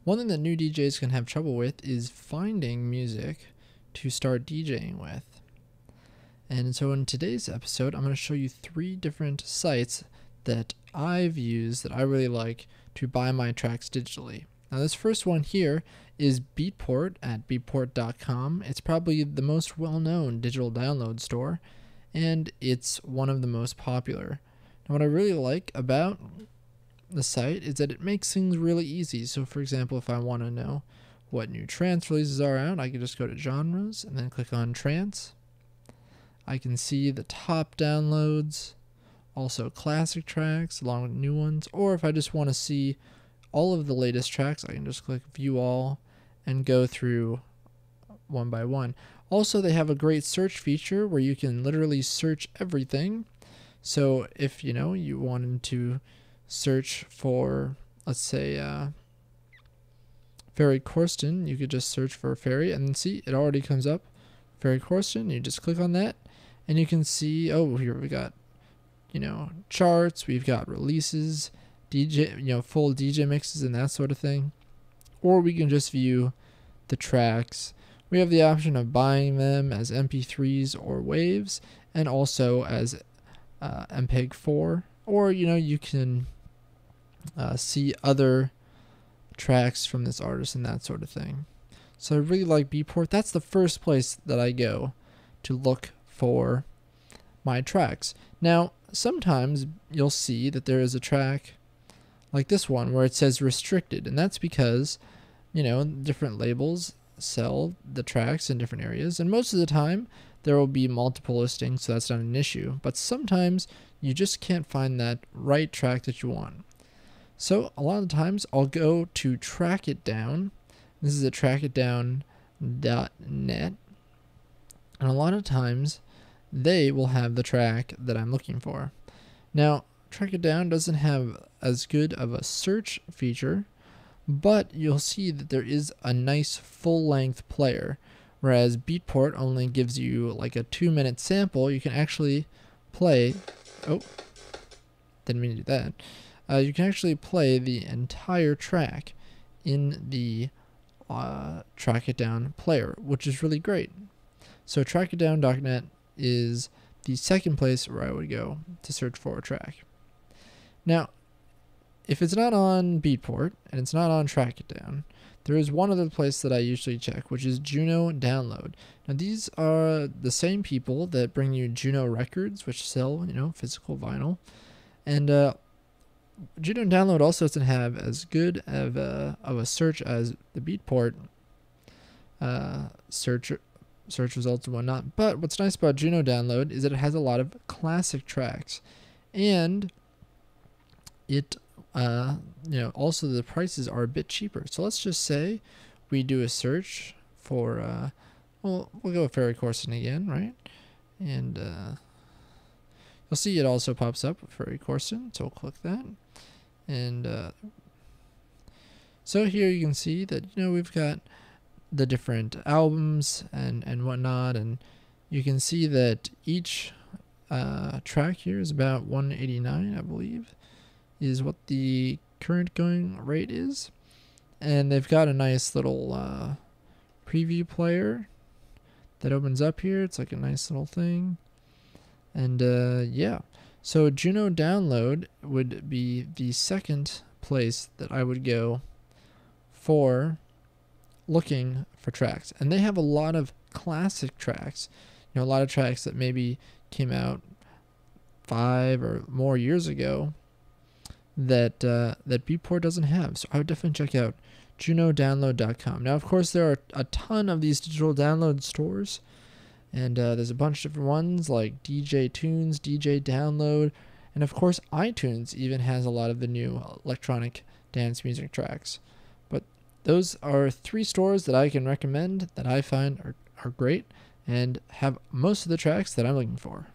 One thing that new DJs can have trouble with is finding music to start DJing with. And so in today's episode, I'm going to show you 3 different sites that I've used that I really like to buy my tracks digitally. Now this first one here is Beatport at beatport.com. It's probably the most well-known digital download store, and it's one of the most popular. Now what I really like about the site is that it makes things really easy. So for example, if I want to know what new trance releases are out, I can just go to genres and then click on trance. I can see the top downloads, also classic tracks along with new ones, or if I just want to see all of the latest tracks, I can just click view all and go through one by one. Also, they have a great search feature where you can literally search everything. So if you wanted to search for, let's say, Ferry Corsten, you could just search for Ferry and then see it already comes up. Ferry Corsten, you just click on that and you can see, oh, here we got, charts, we've got releases, DJ, full DJ mixes and that sort of thing. Or we can just view the tracks. We have the option of buying them as MP3s or waves, and also as MPEG-4, or you can see other tracks from this artist and that sort of thing. So I really like Beatport. That's the first place that I go to look for my tracks. Now sometimes you'll see that there is a track like this one where it says restricted, and that's because different labels sell the tracks in different areas, and most of the time there will be multiple listings, so that's not an issue. But sometimes you just can't find that right track that you want. So a lot of the times I'll go to Track It Down. This is at trackitdown.net, and a lot of times they will have the track that I'm looking for. Now Track It Down doesn't have as good of a search feature, but you'll see that there is a nice full-length player, whereas Beatport only gives you like a 2-minute sample. You can actually play, didn't mean to do that. You can actually play the entire track in the Track It Down player, which is really great. So trackitdown.net is the second place where I would go to search for a track. Now, if it's not on Beatport and it's not on Track It Down, there is one other place that I usually check, which is Juno Download. Now these are the same people that bring you Juno Records, which sell physical vinyl, and Juno Download also doesn't have as good of a search as the Beatport search results and whatnot. But what's nice about Juno Download is that it has a lot of classic tracks, and it also the prices are a bit cheaper. So let's just say we do a search for we'll go with Ferry Corsten again, right? And you'll see it also pops up with Ferry Corsten, so we'll click that. And so here you can see that we've got the different albums and whatnot, and you can see that each track here is about $189, I believe, is what the current going rate is. And they've got a nice little preview player that opens up here. It's like a nice little thing. And yeah, so Juno Download would be the second place that I would go for looking for tracks. And they have a lot of classic tracks, a lot of tracks that maybe came out 5 or more years ago that Beatport doesn't have. So I would definitely check out junodownload.com. Now, of course, there are a ton of these digital download stores, and there's a bunch of different ones like DJ Tunes, DJ Download, and of course iTunes even has a lot of the new electronic dance music tracks. But those are 3 stores that I can recommend that I find are great and have most of the tracks that I'm looking for.